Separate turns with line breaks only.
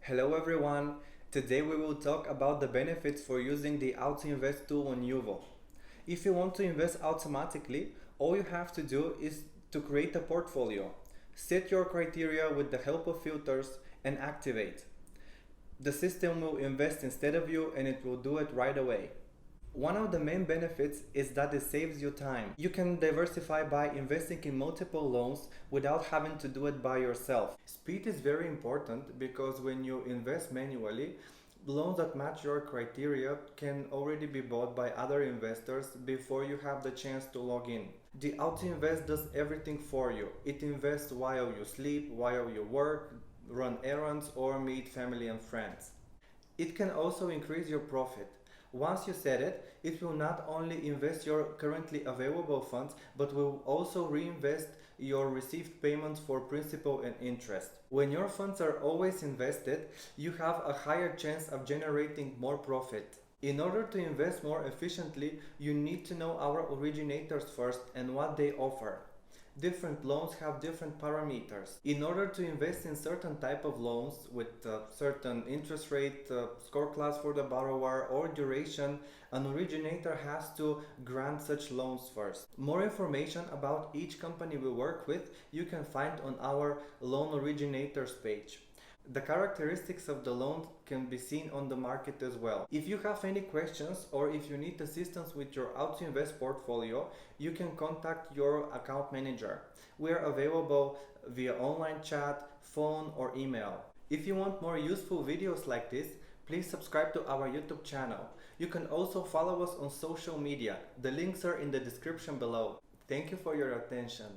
Hello everyone! Today we will talk about the benefits for using the autoinvest tool on iuvo. If you want to invest automatically, all you have to do is to create a portfolio, set your criteria with the help of filters, and activate. The system will invest instead of you and it will do it right away. One of the main benefits is that it saves you time. You can diversify by investing in multiple loans without having to do it by yourself. Speed is very important because when you invest manually, loans that match your criteria can already be bought by other investors before you have the chance to log in. The autoinvest does everything for you. It invests while you sleep, while you work, run errands, or meet family and friends. It can also increase your profit. Once you set it, it will not only invest your currently available funds, but will also reinvest your received payments for principal and interest. When your funds are always invested, you have a higher chance of generating more profit. In order to invest more efficiently, you need to know our originators first and what they offer. Different loans have different parameters. In order to invest in certain type of loans with certain interest rate, score class for the borrower, or duration, an originator has to grant such loans first. More information about each company we work with you can find on our loan originators page. The characteristics of the loan can be seen on the market as well. If you have any questions or if you need assistance with your autoinvest portfolio, you can contact your account manager. We are available via online chat, phone, or email. If you want more useful videos like this, please subscribe to our YouTube channel. You can also follow us on social media. The links are in the description below. Thank you for your attention.